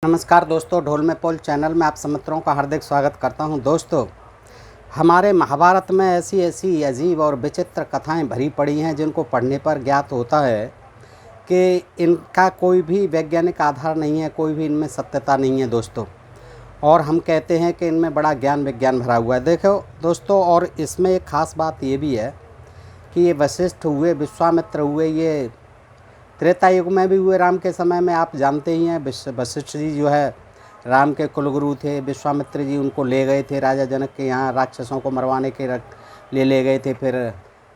नमस्कार दोस्तों, ढोल में पोल चैनल में आप सब मित्रों का हार्दिक स्वागत करता हूं। दोस्तों, हमारे महाभारत में ऐसी ऐसी अजीब और विचित्र कथाएं भरी पड़ी हैं जिनको पढ़ने पर ज्ञात होता है कि इनका कोई भी वैज्ञानिक आधार नहीं है, कोई भी इनमें सत्यता नहीं है दोस्तों। और हम कहते हैं कि इनमें बड़ा ज्ञान विज्ञान भरा हुआ है। देखो दोस्तों, और इसमें एक ख़ास बात ये भी है कि ये वशिष्ठ हुए, विश्वामित्र हुए, ये त्रेता युग में भी हुए। राम के समय में आप जानते ही हैं, वशिष्ठ जी जो है राम के कुलगुरु थे। विश्वामित्र जी उनको ले गए थे राजा जनक के यहाँ, राक्षसों को मरवाने के लिए ले गए थे। फिर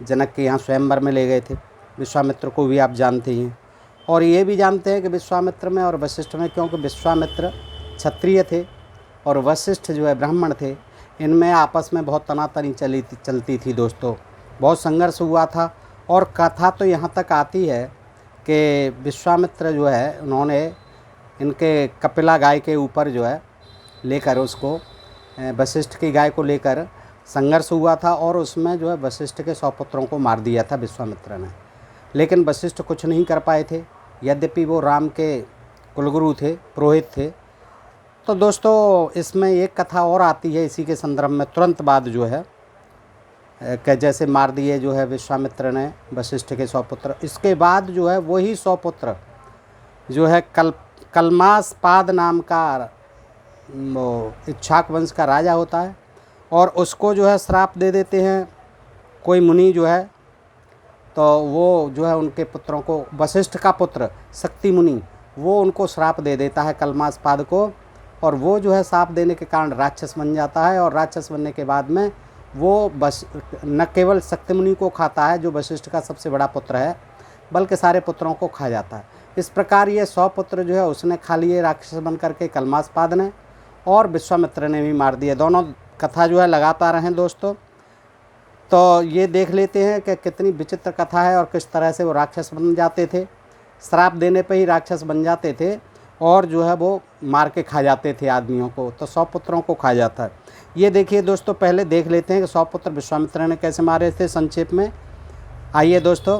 जनक के यहाँ स्वयंवर में ले गए थे। विश्वामित्र को भी आप जानते ही हैं। और ये भी जानते हैं कि विश्वामित्र में और वशिष्ठ में, क्योंकि विश्वामित्र क्षत्रिय थे और वशिष्ठ जो है ब्राह्मण थे, इनमें आपस में बहुत तनातनी चलती थी दोस्तों। बहुत संघर्ष हुआ था। और कथा तो यहाँ तक आती है कि विश्वामित्र जो है उन्होंने इनके कपिला गाय के ऊपर जो है लेकर, उसको वशिष्ठ की गाय को लेकर संघर्ष हुआ था। और उसमें जो है वशिष्ठ के 100 पुत्रों को मार दिया था विश्वामित्र ने। लेकिन वशिष्ठ कुछ नहीं कर पाए थे, यद्यपि वो राम के कुलगुरु थे, पुरोहित थे। तो दोस्तों, इसमें एक कथा और आती है इसी के संदर्भ में तुरंत बाद जो है कि जैसे मार दिए जो है विश्वामित्र ने वशिष्ठ के 100 पुत्र। इसके बाद जो है वही 100 पुत्र जो है कलमासपाद नाम का वो इक्ष्वाक वंश का राजा होता है, और उसको जो है श्राप दे देते हैं कोई मुनि जो है। तो वो जो है उनके पुत्रों को, वशिष्ठ का पुत्र शक्ति मुनि, वो उनको श्राप दे देता है कलमासपाद को। और वो जो है श्राप देने के कारण राक्षस बन जाता है। और राक्षस बनने के बाद में वो बस न केवल शक्ति मुनि को खाता है जो वशिष्ठ का सबसे बड़ा पुत्र है, बल्कि सारे पुत्रों को खा जाता है। इस प्रकार ये 100 पुत्र जो है उसने खा लिए राक्षस बन करके कलमासपाद ने, और विश्वामित्र ने भी मार दिए। दोनों कथा जो है लगातार हैं दोस्तों। तो ये देख लेते हैं कि कितनी विचित्र कथा है और किस तरह से वो राक्षस बन जाते थे। श्राप देने पे ही राक्षस बन जाते थे और जो है वो मार के खा जाते थे आदमियों को। तो 100 पुत्रों को खा जाता है। ये देखिए दोस्तों, पहले देख लेते हैं कि 100 पुत्र विश्वामित्र ने कैसे मारे थे संक्षेप में। आइए दोस्तों,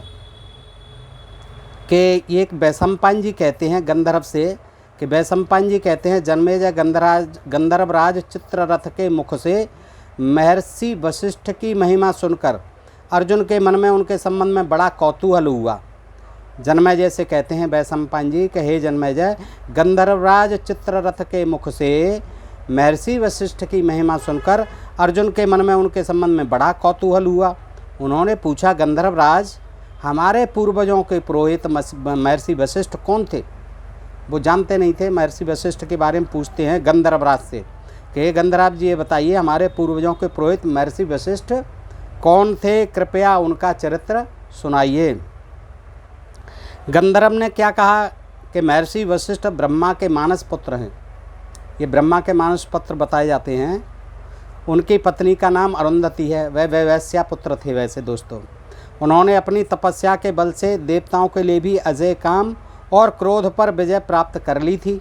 कि एक वैशंपायन जी कहते हैं गंधर्व से, कि वैशंपायन जी कहते हैं जन्मेजय गंधर्वराज चित्ररथ के मुख से महर्षि वशिष्ठ की महिमा सुनकर अर्जुन के मन में उनके संबंध में बड़ा कौतूहल हुआ। जन्मेजय से कहते हैं वैशंपायन जी कि हे जन्मेजय, गंधर्वराज चित्ररथ के मुख से महर्षि वशिष्ठ की महिमा सुनकर अर्जुन के मन में उनके संबंध में बड़ा कौतूहल हुआ। उन्होंने पूछा, गंधर्वराज, हमारे पूर्वजों के पुरोहित महर्षि वशिष्ठ कौन थे? वो जानते नहीं थे। महर्षि वशिष्ठ के बारे में पूछते हैं गंधर्वराज से कि हे गंधर्वराज जी, ये बताइए हमारे पूर्वजों के पुरोहित महर्षि वशिष्ठ कौन थे? कृपया उनका चरित्र सुनाइए। गंधर्व ने क्या कहा कि महर्षि वशिष्ठ ब्रह्मा के मानस पुत्र हैं। ये ब्रह्मा के मानस पुत्र बताए जाते हैं। उनकी पत्नी का नाम अरुंधति है। वह वैश्या पुत्र थे। वैसे दोस्तों, उन्होंने अपनी तपस्या के बल से देवताओं के लिए भी अजय काम और क्रोध पर विजय प्राप्त कर ली थी।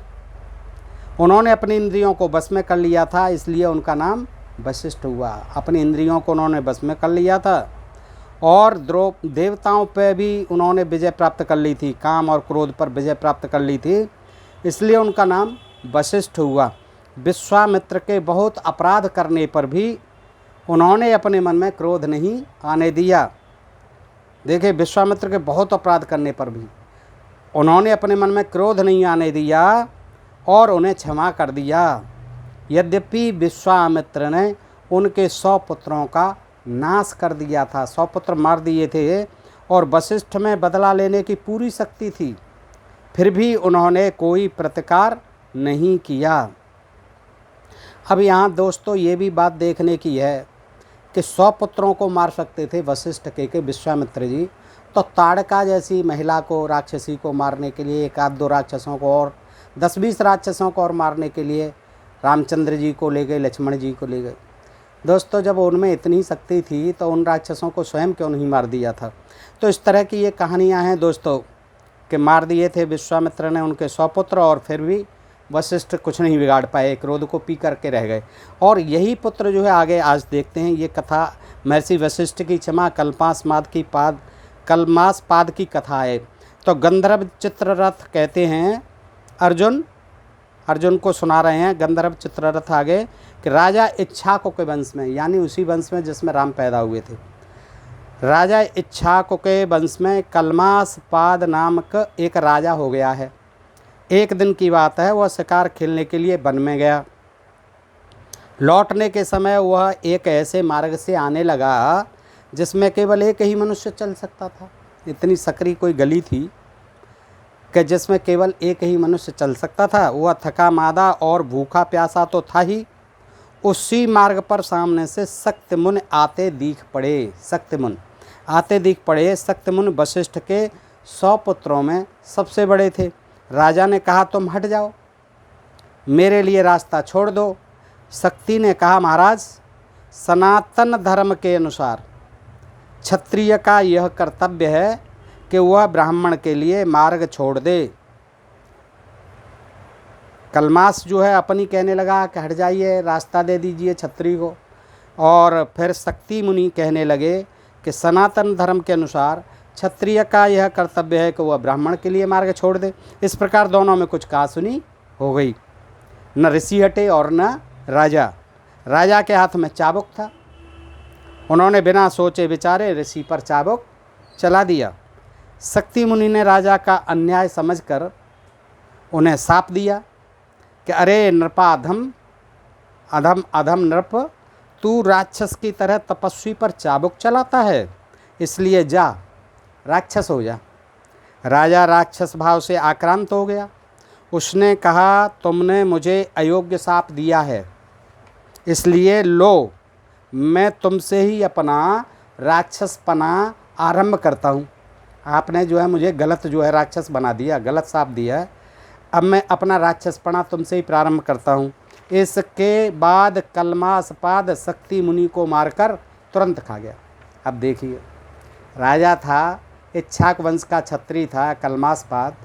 उन्होंने अपनी इंद्रियों को बस में कर लिया था, इसलिए उनका नाम वशिष्ठ हुआ। अपनी इंद्रियों को उन्होंने बस में कर लिया था और देवताओं पर भी उन्होंने विजय प्राप्त कर ली थी, काम और क्रोध पर विजय प्राप्त कर ली थी, इसलिए उनका नाम वशिष्ठ हुआ। विश्वामित्र के बहुत अपराध करने पर भी उन्होंने अपने मन में क्रोध नहीं आने दिया। देखिए, विश्वामित्र के बहुत अपराध करने पर भी उन्होंने अपने मन में क्रोध नहीं आने दिया और उन्हें क्षमा कर दिया। यद्यपि विश्वामित्र ने उनके 100 पुत्रों का नाश कर दिया था, 100 पुत्र मार दिए थे, और वशिष्ठ में बदला लेने की पूरी शक्ति थी, फिर भी उन्होंने कोई प्रतिकार नहीं किया। अब यहाँ दोस्तों ये भी बात देखने की है कि 100 पुत्रों को मार सकते थे वशिष्ठ के विश्वामित्र जी, तो ताड़का जैसी महिला को, राक्षसी को मारने के लिए, 1-2 राक्षसों को और 10-20 राक्षसों को और मारने के लिए रामचंद्र जी को ले गए, लक्ष्मण जी को ले गए। दोस्तों, जब उनमें इतनी शक्ति थी तो उन राक्षसों को स्वयं क्यों नहीं मार दिया था? तो इस तरह की ये कहानियाँ हैं दोस्तों, कि मार दिए थे विश्वामित्र ने उनके 100 पुत्र और फिर भी वशिष्ठ कुछ नहीं बिगाड़ पाए, क्रोध को पी करके रह गए। और यही पुत्र जो है आगे आज देखते हैं। ये कथा महर्षि वशिष्ठ की क्षमा कलमासपाद की कथा है। तो गंधर्व चित्ररथ कहते हैं, अर्जुन, अर्जुन को सुना रहे हैं गंधर्व चित्ररथ आगे कि राजा इक्ष्वाकु के वंश में, यानी उसी वंश में जिसमें राम पैदा हुए थे, राजा इक्ष्वाकु के वंश में कलमासपाद नामक एक राजा हो गया है। एक दिन की बात है, वह शिकार खेलने के लिए वन में गया। लौटने के समय वह एक ऐसे मार्ग से आने लगा जिसमें केवल एक ही मनुष्य चल सकता था। इतनी सकरी कोई गली थी कि जिसमें केवल एक ही मनुष्य चल सकता था। वह थका मादा और भूखा प्यासा तो था ही। उसी मार्ग पर सामने से शक्तिमुनि आते दिख पड़े। शक्तिमुनि आते दिख पड़े। शक्तिमुनि वशिष्ठ के 100 पुत्रों में सबसे बड़े थे। राजा ने कहा, तुम हट जाओ, मेरे लिए रास्ता छोड़ दो। शक्ति ने कहा, महाराज, सनातन धर्म के अनुसार क्षत्रिय का यह कर्तव्य है कि वह ब्राह्मण के लिए मार्ग छोड़ दे। कलमास जो है अपनी कहने लगा कि हट जाइए, रास्ता दे दीजिए क्षत्रिय को। और फिर शक्ति मुनि कहने लगे कि सनातन धर्म के अनुसार क्षत्रिय का यह कर्तव्य है कि वह ब्राह्मण के लिए मार्ग छोड़ दे। इस प्रकार दोनों में कुछ कहासुनी हो गई। न ऋषि हटे और न राजा। राजा के हाथ में चाबुक था। उन्होंने बिना सोचे विचारे ऋषि पर चाबुक चला दिया। शक्ति मुनि ने राजा का अन्याय समझकर उन्हें शाप दिया कि अरे नृपाधम, अधम अधम नृप, तू राक्षस की तरह तपस्वी पर चाबुक चलाता है, इसलिए जा, राक्षस हो जा। राजा राक्षस भाव से आक्रांत हो गया। उसने कहा, तुमने मुझे अयोग्य शाप दिया है, इसलिए लो, मैं तुमसे ही अपना राक्षसपना आरंभ करता हूँ। आपने जो है मुझे गलत जो है राक्षस बना दिया, गलत शाप दिया है। अब मैं अपना राक्षसपना तुमसे ही प्रारंभ करता हूँ। इसके बाद कलमासपाद शक्ति मुनि को मारकर तुरंत खा गया। अब देखिए, राजा था, इक्ष्वाक वंश का क्षत्रिय था कलमासपाद,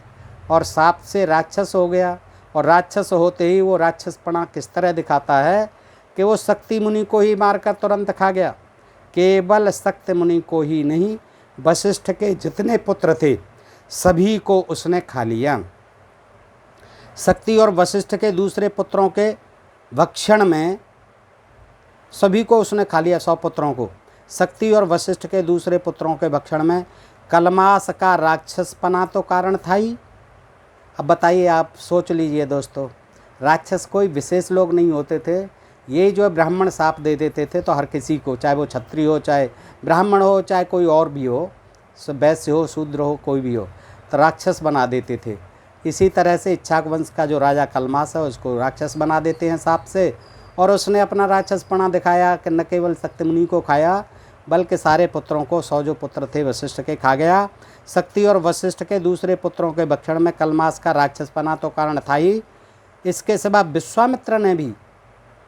और शाप से राक्षस हो गया। और राक्षस होते ही वो राक्षसपना किस तरह दिखाता है कि वो शक्ति मुनि को ही मारकर तुरंत खा गया। केवल शक्ति मुनि को ही नहीं, वशिष्ठ के जितने पुत्र थे सभी को उसने खा लिया। शक्ति और वशिष्ठ के दूसरे पुत्रों के भक्षण में सभी को उसने खा लिया, 100 पुत्रों को। शक्ति और वशिष्ठ के दूसरे पुत्रों के भक्षण में कलमास का राक्षसपना तो कारण था ही। अब बताइए, आप सोच लीजिए दोस्तों, राक्षस कोई विशेष लोग नहीं होते थे। ये जो ब्राह्मण शाप दे देते थे तो हर किसी को, चाहे वो क्षत्रिय हो, चाहे ब्राह्मण हो, चाहे कोई और भी हो, वैश्य हो, शूद्र हो, कोई भी हो, तो राक्षस बना देते थे। इसी तरह से इक्ष्वाक वंश का जो राजा कलमास है उसको राक्षस बना देते हैं शाप से। और उसने अपना राक्षसपना दिखाया कि न केवल शक्ति मुनि को खाया बल्कि सारे पुत्रों को, 100 जो पुत्र थे वशिष्ठ के, खा गया। शक्ति और वशिष्ठ के दूसरे पुत्रों के भक्षण में कलमास का राक्षसपना तो कारण था ही। इसके सिवा विश्वामित्र ने भी,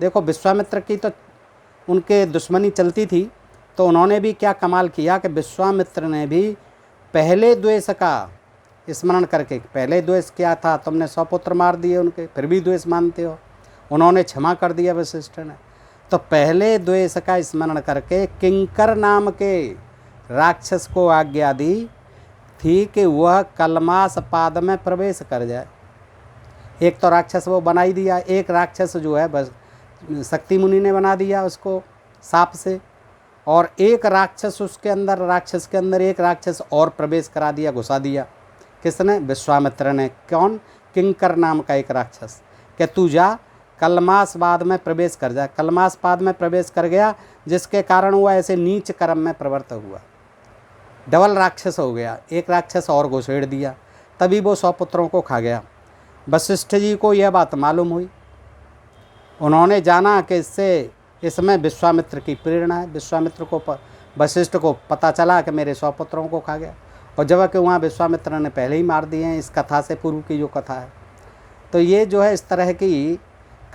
देखो विश्वामित्र की तो उनके दुश्मनी चलती थी, तो उन्होंने भी क्या कमाल किया कि विश्वामित्र ने भी पहले द्वेष का स्मरण करके, पहले द्वेष क्या था, तुमने 100 पुत्र मार दिए उनके, फिर भी द्वेष मानते हो, उन्होंने क्षमा कर दिया वशिष्ठ ने। तो पहले द्वेष का स्मरण करके किंकर नाम के राक्षस को आज्ञा दी थी कि वह कलमासपाद में प्रवेश कर जाए। एक तो राक्षस वो बना ही दिया, एक राक्षस जो है बस शक्ति मुनि ने बना दिया उसको सांप से, और एक राक्षस उसके अंदर, राक्षस के अंदर एक राक्षस और प्रवेश करा दिया, घुसा दिया। किसने? विश्वामित्र ने। कौन? किंकर नाम का एक राक्षस, कि तू जा कलमासपाद में प्रवेश कर जा। कलमासपाद में प्रवेश कर गया, जिसके कारण वह ऐसे नीच कर्म में प्रवृत्त हुआ, डबल राक्षस हो गया, एक राक्षस और घुसेड़ दिया, तभी वो 100 पुत्रों को खा गया। वशिष्ठ जी को यह बात मालूम हुई। उन्होंने जाना कि इसमें विश्वामित्र की प्रेरणा है। विश्वामित्र को, वशिष्ठ को पता चला कि मेरे 100 पुत्रों को खा गया, और जबकि वहाँ विश्वामित्र ने पहले ही मार दिए हैं, इस कथा से पूर्व की जो कथा है। तो ये जो है इस तरह की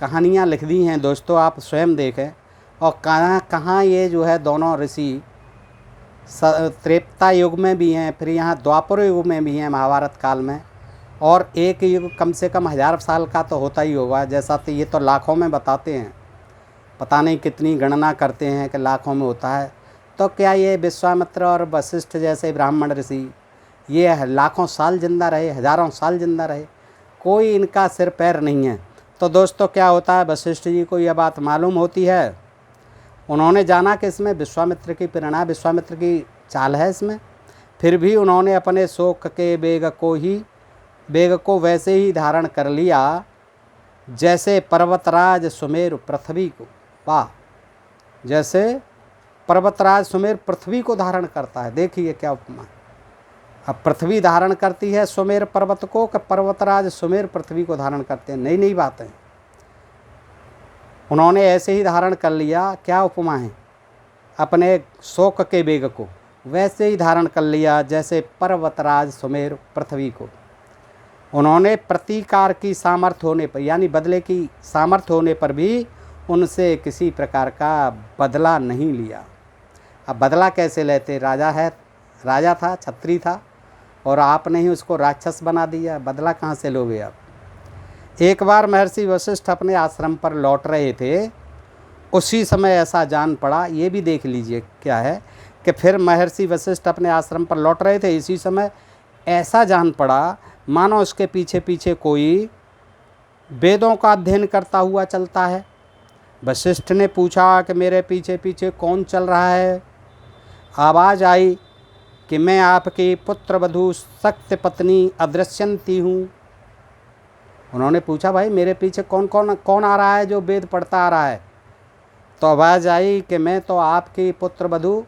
कहानियाँ लिख दी हैं दोस्तों, आप स्वयं देखें। और कहाँ कहाँ ये जो है दोनों ऋषि त्रेता युग में भी हैं, फिर यहाँ द्वापर युग में भी हैं, महाभारत काल में, और एक युग कम से कम 1000 साल का तो होता ही होगा। जैसा तो ये तो लाखों में बताते हैं, पता नहीं कितनी गणना करते हैं कि लाखों में होता है। तो क्या ये विश्वामित्र और वशिष्ठ जैसे ब्राह्मण ऋषि ये लाखों साल जिंदा रहे, हज़ारों साल जिंदा रहे? कोई इनका सिर पैर नहीं है। तो दोस्तों क्या होता है, वशिष्ठ जी को यह बात मालूम होती है। उन्होंने जाना कि इसमें विश्वामित्र की प्रेरणा, विश्वामित्र की चाल है इसमें, फिर भी उन्होंने अपने शोक के वेग को वैसे ही धारण कर लिया जैसे पर्वतराज सुमेर पृथ्वी को, वाह, जैसे पर्वतराज सुमेर पृथ्वी को धारण करता है। देखिए क्या उपमा। अब पृथ्वी धारण करती है सुमेर पर्वत को, कि पर्वतराज सुमेर पृथ्वी को धारण करते हैं। नई नई बातें उन्होंने ऐसे ही धारण कर लिया। क्या उपमा है, अपने शोक के वेग को वैसे ही धारण कर लिया जैसे पर्वतराज सुमेर पृथ्वी को। उन्होंने प्रतीकार की सामर्थ्य होने पर, यानी बदले की सामर्थ्य होने पर भी उनसे किसी प्रकार का बदला नहीं लिया। अब बदला कैसे लेते, राजा था, छत्री था, और आपने ही उसको राक्षस बना दिया, बदला कहाँ से लोगे आप। एक बार महर्षि वशिष्ठ अपने आश्रम पर लौट रहे थे, उसी समय ऐसा जान पड़ा, ये भी देख लीजिए क्या है कि फिर महर्षि वशिष्ठ अपने आश्रम पर लौट रहे थे, इसी समय ऐसा जान पड़ा मानो उसके पीछे पीछे कोई वेदों का अध्ययन करता हुआ चलता है। वशिष्ठ ने पूछा कि मेरे पीछे पीछे कौन चल रहा है। आवाज़ आई कि मैं आपकी पुत्रवधू सत्य पत्नी अदृश्यंती हूँ। उन्होंने पूछा, भाई मेरे पीछे कौन आ रहा है जो वेद पढ़ता आ रहा है। तो आवाज़ आई कि मैं तो आपकी पुत्रवधू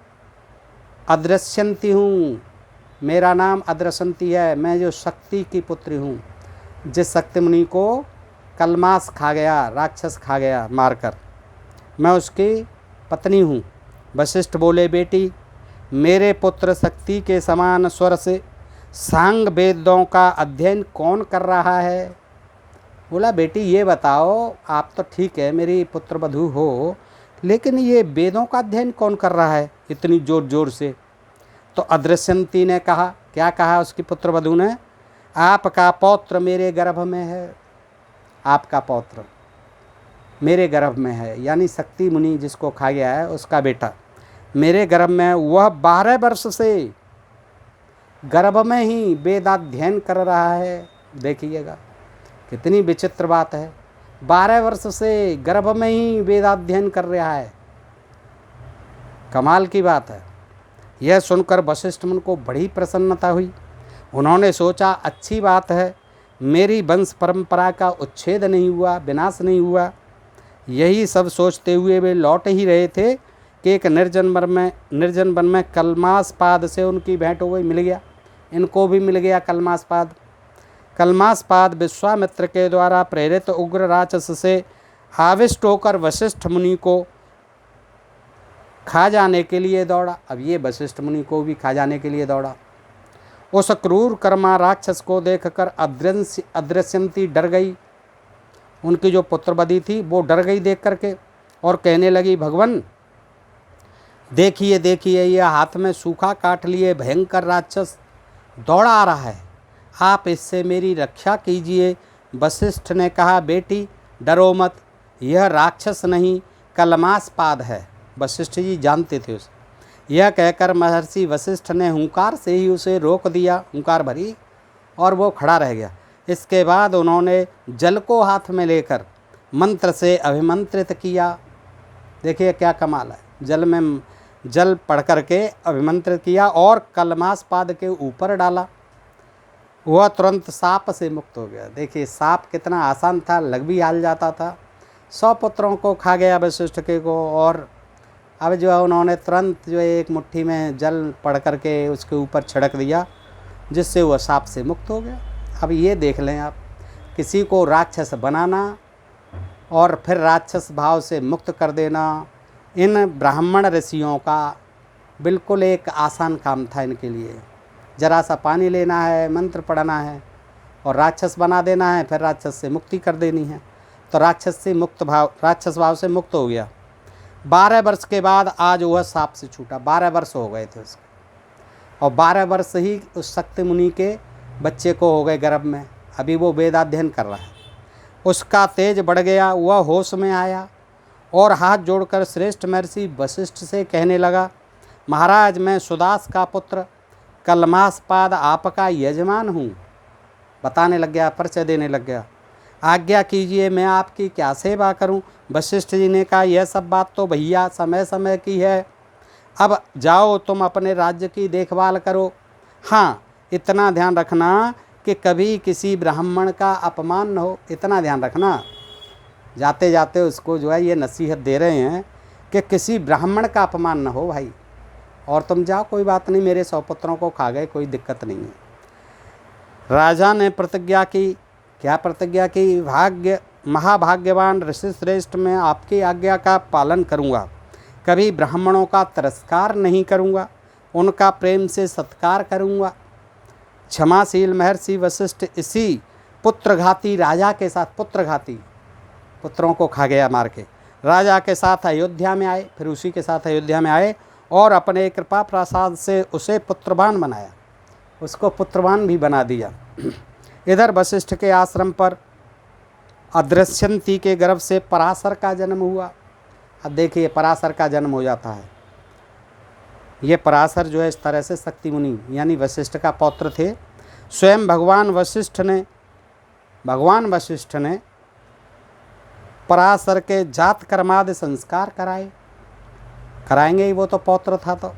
अदृश्यंती हूँ, मेरा नाम अदृश्यंती है, मैं जो शक्ति की पुत्री हूँ, जिस शक्ति मुनि को कलमास खा गया, राक्षस खा गया मारकर, मैं उसकी पत्नी हूँ। वशिष्ठ बोले, बेटी मेरे पुत्र शक्ति के समान स्वर से सांग वेदों का अध्ययन कौन कर रहा है। बोला, बेटी ये बताओ, आप तो ठीक है मेरी पुत्रवधू हो, लेकिन ये वेदों का अध्ययन कौन कर रहा है इतनी जोर जोर से। तो अदृश्यंती ने कहा, क्या कहा उसकी पुत्रवधू ने, आपका पौत्र मेरे गर्भ में है, आपका पौत्र मेरे गर्भ में है, यानी शक्ति मुनि जिसको खा गया है उसका बेटा मेरे गर्भ में है। वह 12 वर्ष से गर्भ में ही वेदाध्ययन कर रहा है। देखिएगा कितनी विचित्र बात है, 12 वर्ष से गर्भ में ही वेदाध्ययन कर रहा है, कमाल की बात है। यह सुनकर वशिष्ठ मुनि को बड़ी प्रसन्नता हुई। उन्होंने सोचा, अच्छी बात है, मेरी वंश परंपरा का उच्छेद नहीं हुआ, विनाश नहीं हुआ। यही सब सोचते हुए वे लौट ही रहे थे कि एक निर्जन वन में कलमासपाद से उनकी भेंट हो गई, मिल गया, इनको भी मिल गया कलमासपाद। कलमासपाद विश्वामित्र के द्वारा प्रेरित उग्र राक्षस से आविष्ट होकर वशिष्ठ मुनि को खा जाने के लिए दौड़ा। अब ये वशिष्ठ मुनि को भी खा जाने के लिए दौड़ा। उस क्रूर कर्मा राक्षस को देखकर अदृश्यंती डर गई, उनकी जो पुत्रवधी थी वो डर गई देख करके, और कहने लगी, भगवान देखिए देखिए, यह हाथ में सूखा काट लिए भयंकर राक्षस दौड़ा आ रहा है, आप इससे मेरी रक्षा कीजिए। वशिष्ठ ने कहा, बेटी डरो मत, यह राक्षस नहीं कलमासपाद है। वशिष्ठ जी जानते थे उसे। यह कहकर महर्षि वशिष्ठ ने हुंकार से ही उसे रोक दिया, हुंकार भरी, और वो खड़ा रह गया। इसके बाद उन्होंने जल को हाथ में लेकर मंत्र से अभिमंत्रित किया। देखिए क्या कमाल है, जल पढ़ करके अभिमंत्रित किया और कलमासपाद के ऊपर डाला, वह तुरंत सांप से मुक्त हो गया। देखिए सांप कितना आसान था, लग भी हाल जाता था। 100 पुत्रों को खा गया वशिष्ठ के को, और अब जो है उन्होंने तुरंत जो है एक मुट्ठी में जल पढ़ करके उसके ऊपर छिड़क दिया, जिससे वह सांप से मुक्त हो गया। अब ये देख लें आप, किसी को राक्षस बनाना और फिर राक्षस भाव से मुक्त कर देना, इन ब्राह्मण ऋषियों का बिल्कुल एक आसान काम था इनके लिए। जरा सा पानी लेना है, मंत्र पढ़ना है और राक्षस बना देना है, फिर राक्षस से मुक्ति कर देनी है। तो राक्षस भाव से मुक्त हो गया। 12 वर्ष के बाद आज वह सांप से छूटा। 12 वर्ष हो गए थे उसके, और 12 वर्ष ही उस शक्ति मुनि के बच्चे को हो गए गर्भ में। अभी वो वेदाध्ययन कर रहा है। उसका तेज बढ़ गया, वह होश में आया और हाथ जोड़कर श्रेष्ठ महर्षि वशिष्ठ से कहने लगा, महाराज मैं सुदास का पुत्र कलमासपाद आपका यजमान हूँ। बताने लग गया, परिचय देने लग गया। आज्ञा कीजिए मैं आपकी क्या सेवा करूं। वशिष्ठ जी ने कहा यह सब बात तो भैया समय समय की है, अब जाओ तुम अपने राज्य की देखभाल करो। हाँ, इतना ध्यान रखना कि कभी किसी ब्राह्मण का अपमान न हो, इतना ध्यान रखना। जाते जाते उसको जो है ये नसीहत दे रहे हैं कि किसी ब्राह्मण का अपमान न हो भाई। और तुम जाओ, कोई बात नहीं, मेरे 100 पुत्रों को खा गए, कोई दिक्कत नहीं है। राजा ने प्रतिज्ञा की, क्या प्रतिज्ञा की? महाभाग्यवान ऋषि श्रेष्ठ, मैं आपकी आज्ञा का पालन करूँगा, कभी ब्राह्मणों का तिरस्कार नहीं करूँगा, उनका प्रेम से सत्कार करूँगा। क्षमाशील महर्षि वशिष्ठ इसी पुत्रघाती राजा के साथ, पुत्रघाती पुत्रों को खा गया मार के, राजा के साथ अयोध्या में आए। फिर उसी के साथ अयोध्या में आए और अपने कृपा प्रसाद से उसे पुत्रवान बनाया, उसको पुत्रवान भी बना दिया। इधर वशिष्ठ के आश्रम पर अदृश्यंती के गर्भ से पराशर का जन्म हुआ। अब देखिए पराशर का जन्म हो जाता है। ये पराशर जो है इस तरह से शक्ति मुनि यानी वशिष्ठ का पौत्र थे। स्वयं भगवान वशिष्ठ ने पराशर के जात कर्मादि संस्कार कराएंगे ही, वो तो पौत्र था। तो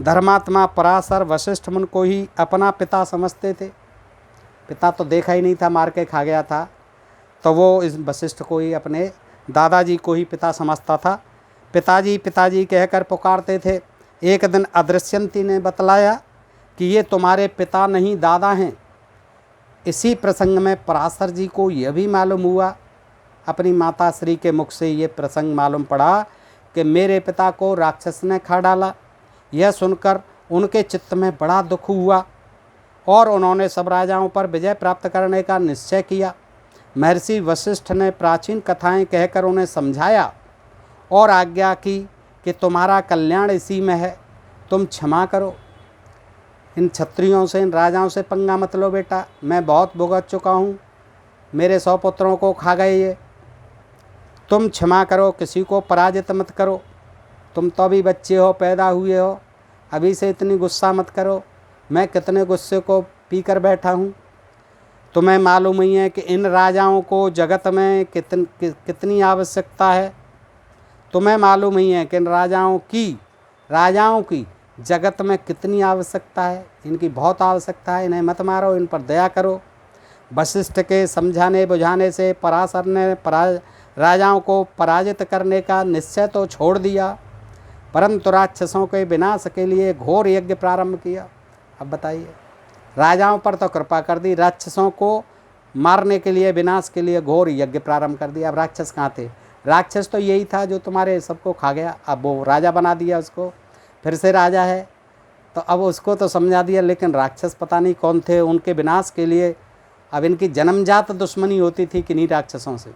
धर्मात्मा पराशर वशिष्ठ मुनि को ही अपना पिता समझते थे। पिता तो देखा ही नहीं था, मार के खा गया था, तो वो इस वशिष्ठ को ही, अपने दादाजी को ही पिता समझता था। पिताजी पिताजी कहकर पुकारते थे। एक दिन अदृश्यंती ने बतलाया कि ये तुम्हारे पिता नहीं दादा हैं। इसी प्रसंग में पराशर जी को यह भी मालूम हुआ, अपनी माता श्री के मुख से ये प्रसंग मालूम पड़ा कि मेरे पिता को राक्षस ने खा डाला। यह सुनकर उनके चित्त में बड़ा दुख हुआ और उन्होंने सब राजाओं पर विजय प्राप्त करने का निश्चय किया। महर्षि वशिष्ठ ने प्राचीन कथाएं कहकर उन्हें समझाया और आज्ञा की कि तुम्हारा कल्याण इसी में है, तुम क्षमा करो। इन क्षत्रियों से, इन राजाओं से पंगा मत लो बेटा, मैं बहुत भुगत चुका हूँ, मेरे 100 पुत्रों को खा गए ये, तुम क्षमा करो, किसी को पराजित मत करो। तुम तो अभी बच्चे हो, पैदा हुए हो, अभी से इतनी गुस्सा मत करो। मैं कितने गुस्से को पी कर बैठा हूँ। तुम्हें मालूम ही है कि इन राजाओं को जगत में कितनी आवश्यकता है। तुम्हें मालूम ही है कि इन राजाओं की जगत में कितनी आवश्यकता है। इनकी बहुत आवश्यकता है, इन्हें मत मारो, इन पर दया करो। वशिष्ठ के समझाने बुझाने से पराशर ने राजाओं को पराजित करने का निश्चय तो छोड़ दिया, परंतु राक्षसों के विनाश के लिए घोर यज्ञ प्रारंभ किया। अब बताइए, राजाओं पर तो कृपा कर दी, राक्षसों को मारने के लिए, विनाश के लिए घोर यज्ञ प्रारंभ कर दिया। अब राक्षस कहाँ थे? राक्षस तो यही था जो तुम्हारे सबको खा गया। अब वो राजा बना दिया उसको, फिर से राजा है, तो अब उसको तो समझा दिया, लेकिन राक्षस पता नहीं कौन थे। उनके विनाश के लिए अब इनकी जन्मजात दुश्मनी होती थी किन्हीं राक्षसों से।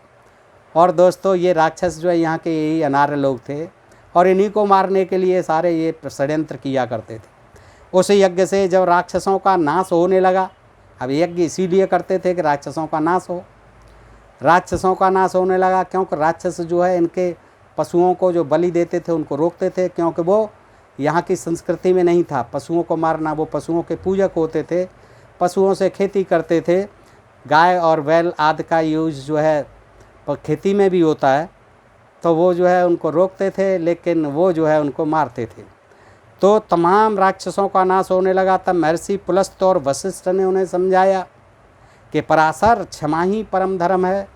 और दोस्तों, ये राक्षस जो है यहाँ के यही अनार्य लोग थे और इन्हीं को मारने के लिए सारे ये षड्यंत्र किया करते थे। उस यज्ञ से जब राक्षसों का नाश होने लगा, अब यज्ञ इसीलिए करते थे कि राक्षसों का नाश हो, राक्षसों का नाश होने लगा, क्योंकि राक्षस जो है इनके पशुओं को जो बलि देते थे उनको रोकते थे, क्योंकि वो यहाँ की संस्कृति में नहीं था पशुओं को मारना। वो पशुओं के पूजक होते थे, पशुओं से खेती करते थे। गाय और बैल आदि का यूज जो है खेती में भी होता है, तो वो जो है उनको रोकते थे, लेकिन वो जो है उनको मारते थे। तो तमाम राक्षसों का नाश होने लगा। तब महर्षि पुलस्त और वशिष्ठ ने उन्हें समझाया कि पराशर, क्षमा ही परम धर्म है।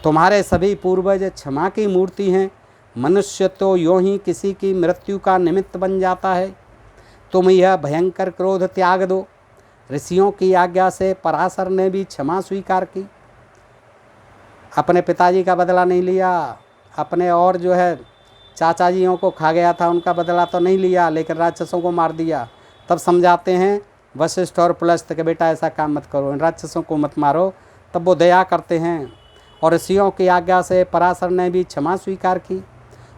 तुम्हारे सभी पूर्वज क्षमा की मूर्ति हैं। मनुष्य तो यूँ ही किसी की मृत्यु का निमित्त बन जाता है। तुम यह भयंकर क्रोध त्याग दो। ऋषियों की आज्ञा से पराशर ने भी क्षमा स्वीकार की। अपने पिताजी का बदला नहीं लिया, अपने और जो है चाचा जियों को खा गया था उनका बदला तो नहीं लिया, लेकिन राक्षसों को मार दिया। तब समझाते हैं वशिष्ठ और पुलस्त के बेटा ऐसा काम मत करो, इन राक्षसों को मत मारो। तब वो दया करते हैं और ऋषियों की आज्ञा से पराशर ने भी क्षमा स्वीकार की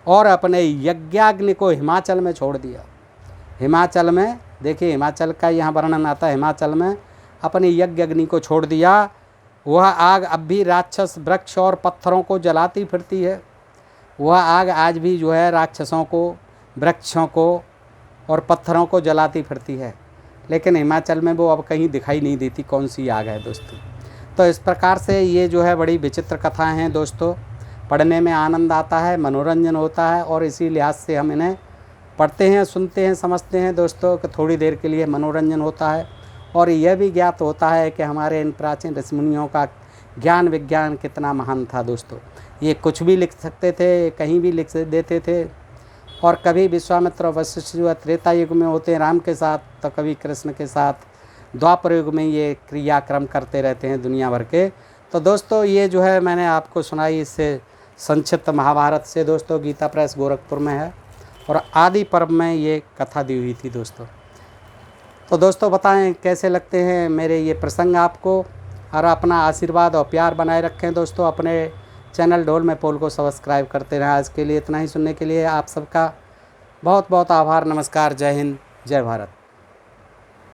और अपने यज्ञाग्नि को हिमाचल में छोड़ दिया। हिमाचल में देखिए, हिमाचल का यहाँ वर्णन आता है, हिमाचल में अपनी यज्ञ अग्नि को छोड़ दिया। वह आग अब भी राक्षस वृक्ष और पत्थरों को जलाती फिरती है। वह आग आज भी जो है राक्षसों को, वृक्षों को और पत्थरों को जलाती फिरती है, लेकिन हिमाचल में वो अब कहीं दिखाई नहीं देती कौन सी आग है दोस्तों। तो इस प्रकार से ये जो है बड़ी विचित्र कथाएं हैं दोस्तों। पढ़ने में आनंद आता है, मनोरंजन होता है, और इसी लिहाज से हम इन्हें पढ़ते हैं, सुनते हैं, समझते हैं दोस्तों कि थोड़ी देर के लिए मनोरंजन होता है। और यह भी ज्ञात होता है कि हमारे इन प्राचीन ऋषि मुनियों का ज्ञान विज्ञान कितना महान था दोस्तों। ये कुछ भी लिख सकते थे, कहीं भी लिख देते थे। और कभी विश्वामित्र और वशिष्ठ जो त्रेता युग में होते हैं राम के साथ, तो कभी कृष्ण के साथ द्वापर युग में ये क्रियाक्रम करते रहते हैं दुनिया भर के। तो दोस्तों ये जो है मैंने आपको सुनाई, इससे संक्षिप्त महाभारत से दोस्तों, गीता प्रेस गोरखपुर में है, और आदि पर्व में ये कथा दी हुई थी दोस्तों। तो दोस्तों बताएं कैसे लगते हैं मेरे ये प्रसंग आपको, और अपना आशीर्वाद और प्यार बनाए रखें दोस्तों। अपने चैनल ढोल में पोल को सब्सक्राइब करते रहें। आज के लिए इतना ही। सुनने के लिए आप सबका बहुत बहुत आभार। नमस्कार, जय हिंद, जय भारत।